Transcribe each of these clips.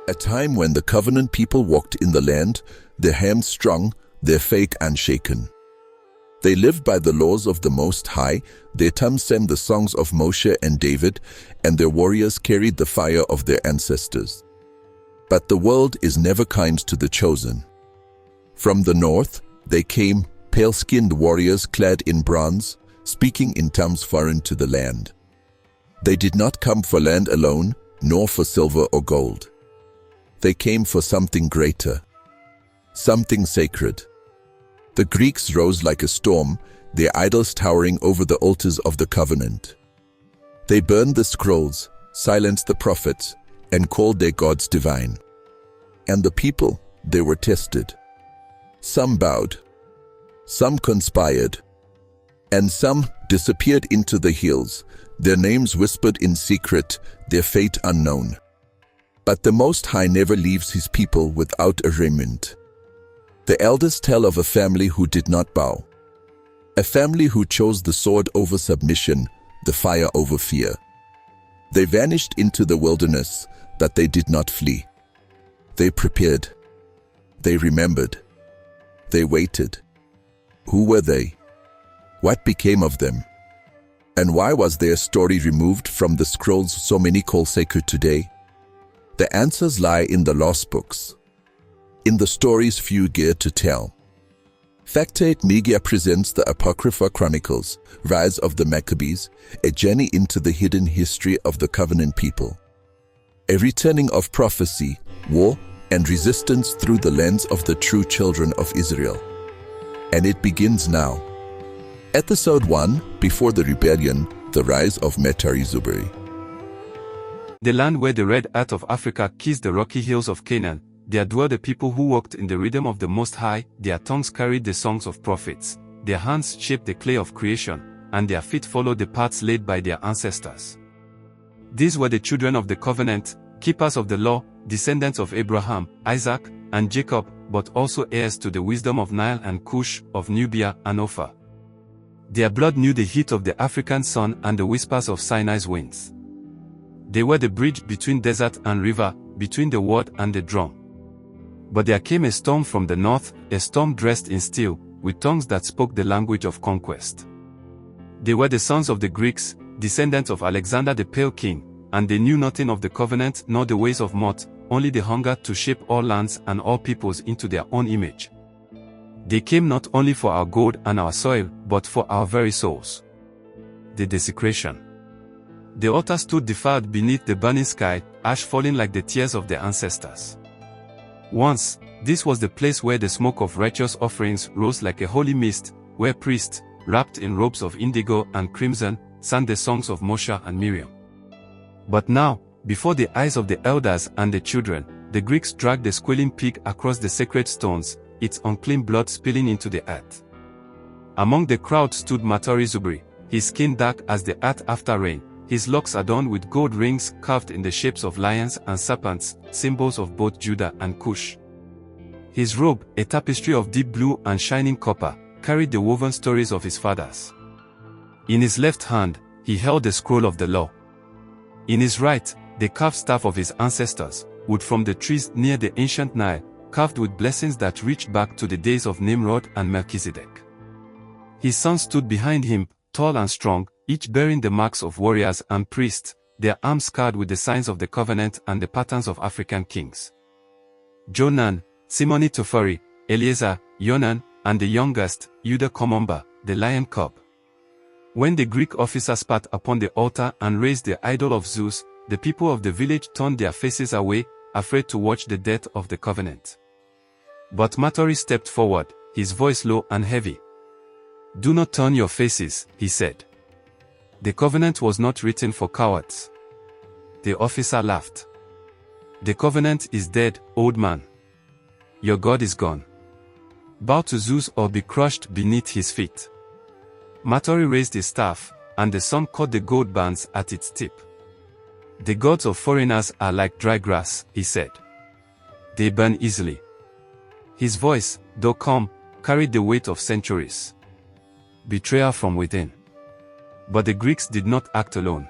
A time when the covenant people walked in the land, their hands strong, their faith unshaken. They lived by the laws of the Most High, their tongues sang the songs of Moshe and David, and their warriors carried the fire of their ancestors. But the world is never kind to the chosen. From the north, they came, pale-skinned warriors clad in bronze, speaking in tongues foreign to the land. They did not come for land alone, nor for silver or gold. They came for something greater, something sacred. The Greeks rose like a storm, their idols towering over the altars of the covenant. They burned the scrolls, silenced the prophets, and called their gods divine. And the people, they were tested. Some bowed, some conspired, and some disappeared into the hills, their names whispered in secret, their fate unknown. But the Most High never leaves his people without a remnant. The elders tell of a family who did not bow, a family who chose the sword over submission, the fire over fear. They vanished into the wilderness, but they did not flee. They prepared. They remembered. They waited. Who were they? What became of them? And why was their story removed from the scrolls so many call sacred today? The answers lie in the lost books, in the stories few dare to tell. FactorIt Media presents the Apocrypha Chronicles, Rise of the Maccabees, a journey into the hidden history of the covenant people. A returning of prophecy, war, and resistance through the lens of the true children of Israel. And it begins now. Episode 1, Before the Rebellion, The Rise of Matari Zuberi. The land where the red earth of Africa kissed the rocky hills of Canaan, there dwelled a people who walked in the rhythm of the Most High, their tongues carried the songs of prophets, their hands shaped the clay of creation, and their feet followed the paths laid by their ancestors. These were the children of the covenant, keepers of the law, descendants of Abraham, Isaac, and Jacob, but also heirs to the wisdom of Nile and Cush, of Nubia and Ophir. Their blood knew the heat of the African sun and the whispers of Sinai's winds. They were the bridge between desert and river, between the word and the drum. But there came a storm from the north, a storm dressed in steel, with tongues that spoke the language of conquest. They were the sons of the Greeks, descendants of Alexander the Pale King, and they knew nothing of the covenant nor the ways of Mot, only the hunger to shape all lands and all peoples into their own image. They came not only for our gold and our soil, but for our very souls. The desecration. The altar stood defiled beneath the burning sky, ash falling like the tears of their ancestors. Once, this was the place where the smoke of righteous offerings rose like a holy mist, where priests, wrapped in robes of indigo and crimson, sang the songs of Moshe and Miriam. But now, before the eyes of the elders and the children, the Greeks dragged the squealing pig across the sacred stones, its unclean blood spilling into the earth. Among the crowd stood Matari Zuberi, his skin dark as the earth after rain, his locks adorned with gold rings carved in the shapes of lions and serpents, symbols of both Judah and Cush. His robe, a tapestry of deep blue and shining copper, carried the woven stories of his fathers. In his left hand, he held the scroll of the law. In his right, the carved staff of his ancestors, wood from the trees near the ancient Nile, carved with blessings that reached back to the days of Nimrod and Melchizedek. His sons stood behind him, tall and strong, each bearing the marks of warriors and priests, their arms scarred with the signs of the covenant and the patterns of African kings. Jonan, Simoni Tofari, Eliezer, Yonan, and the youngest, Judah Komomba, the lion cub. When the Greek officers spat upon the altar and raised the idol of Zeus, the people of the village turned their faces away, afraid to watch the death of the covenant. But Matari stepped forward, his voice low and heavy. "Do not turn your faces," he said. "The covenant was not written for cowards." The officer laughed. "The covenant is dead, old man. Your God is gone. Bow to Zeus or be crushed beneath his feet." Matari raised his staff, and the sun caught the gold bands at its tip. "The gods of foreigners are like dry grass," he said. "They burn easily." His voice, though calm, carried the weight of centuries. Betrayal from within. But the Greeks did not act alone.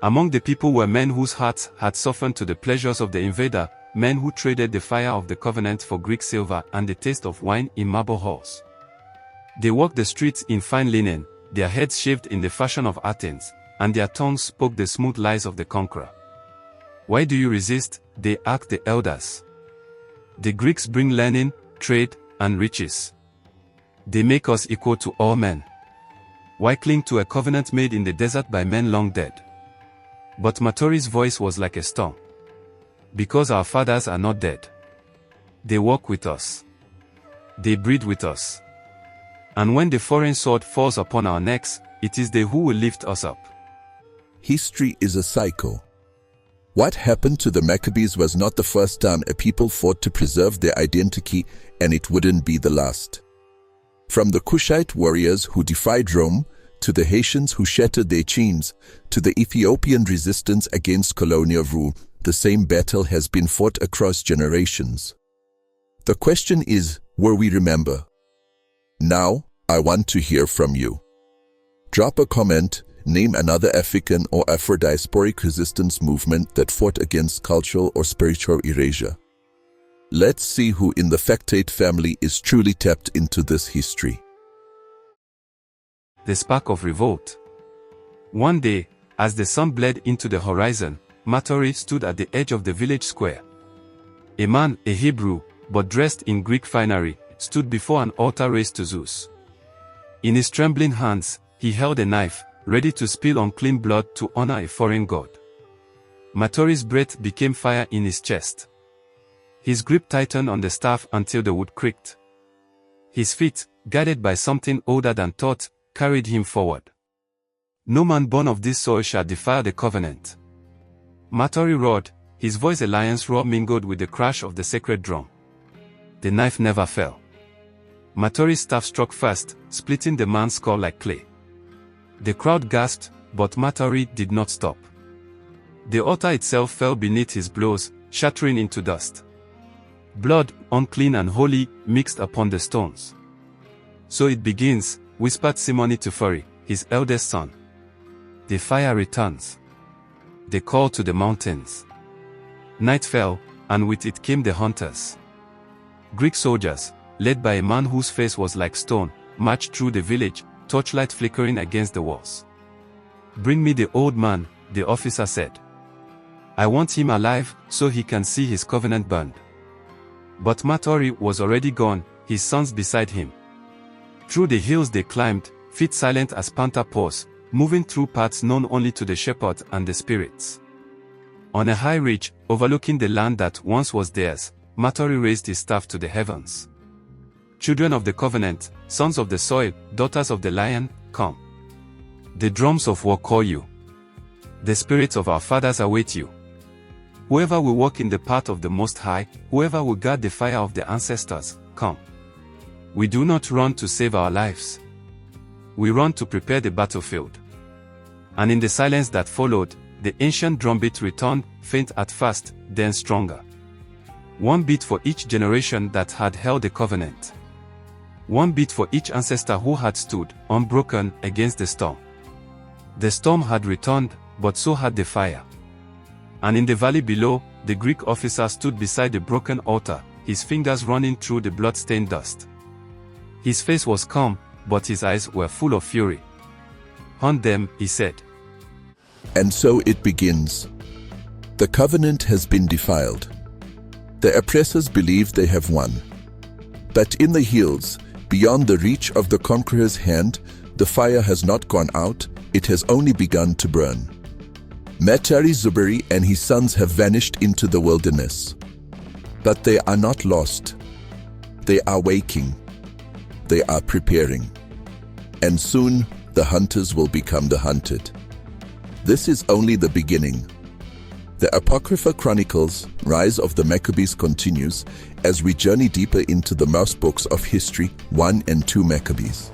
Among the people were men whose hearts had softened to the pleasures of the invader, men who traded the fire of the covenant for Greek silver and the taste of wine in marble halls. They walked the streets in fine linen, their heads shaved in the fashion of Athens, and their tongues spoke the smooth lies of the conqueror. Why do you resist? They asked the elders. The Greeks bring learning, trade, and riches. They make us equal to all men. Why cling to a covenant made in the desert by men long dead? But Matari's voice was like a storm. Because our fathers are not dead. They walk with us. They breed with us. And when the foreign sword falls upon our necks, it is they who will lift us up. History is a cycle. What happened to the Maccabees was not the first time a people fought to preserve their identity, and it wouldn't be the last. From the Cushite warriors who defied Rome, to the Haitians who shattered their chains, to the Ethiopian resistance against colonial rule, the same battle has been fought across generations. The question is, will we remember? Now, I want to hear from you. Drop a comment, name another African or Afro-diasporic resistance movement that fought against cultural or spiritual erasure. Let's see who in the FactorIt family is truly tapped into this history. The spark of revolt. One day, as the sun bled into the horizon, Matari stood at the edge of the village square. A man, a Hebrew, but dressed in Greek finery, stood before an altar raised to Zeus. In his trembling hands, he held a knife, ready to spill unclean blood to honor a foreign god. Matari's breath became fire in his chest. His grip tightened on the staff until the wood creaked. His feet, guided by something older than thought, carried him forward. No man born of this soil shall defile the covenant. Matari roared, his voice a lion's roar mingled with the crash of the sacred drum. The knife never fell. Matari's staff struck first, splitting the man's skull like clay. The crowd gasped, but Matari did not stop. The altar itself fell beneath his blows, shattering into dust. Blood, unclean and holy, mixed upon the stones. So it begins, whispered Simoni to Furi, his eldest son. The fire returns. They call to the mountains. Night fell, and with it came the hunters. Greek soldiers, led by a man whose face was like stone, marched through the village, torchlight flickering against the walls. Bring me the old man, the officer said. I want him alive, so he can see his covenant burned. But Matari was already gone, his sons beside him. Through the hills they climbed, feet silent as panther paws, moving through paths known only to the shepherd and the spirits. On a high ridge, overlooking the land that once was theirs, Matari raised his staff to the heavens. Children of the covenant, sons of the soil, daughters of the lion, come. The drums of war call you. The spirits of our fathers await you. Whoever will walk in the path of the Most High, whoever will guard the fire of the ancestors, come. We do not run to save our lives. We run to prepare the battlefield. And in the silence that followed, the ancient drumbeat returned, faint at first, then stronger. One beat for each generation that had held the covenant. One beat for each ancestor who had stood, unbroken, against the storm. The storm had returned, but so had the fire. And in the valley below, the Greek officer stood beside the broken altar, his fingers running through the blood-stained dust. His face was calm, but his eyes were full of fury. Hunt them, he said. And so it begins. The covenant has been defiled. The oppressors believe they have won. But in the hills, beyond the reach of the conqueror's hand, the fire has not gone out, it has only begun to burn. Matari Zuberi and his sons have vanished into the wilderness. But they are not lost. They are waking. They are preparing. And soon, the hunters will become the hunted. This is only the beginning. The Apocrypha Chronicles, Rise of the Maccabees continues as we journey deeper into the mouse books of history, 1 and 2 Maccabees.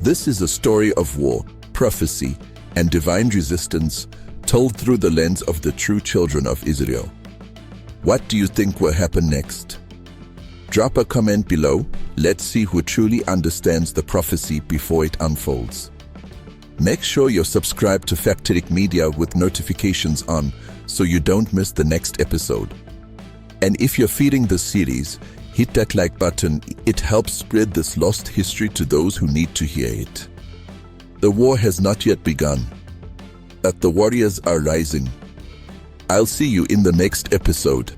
This is a story of war, prophecy, and divine resistance told through the lens of the true children of Israel. What do you think will happen next? Drop a comment below. Let's see who truly understands the prophecy before it unfolds. Make sure you're subscribed to FactorIt Media with notifications on so you don't miss the next episode. And if you're feeding this series, hit that like button. It helps spread this lost history to those who need to hear it. The war has not yet begun, but the warriors are rising. I'll see you in the next episode.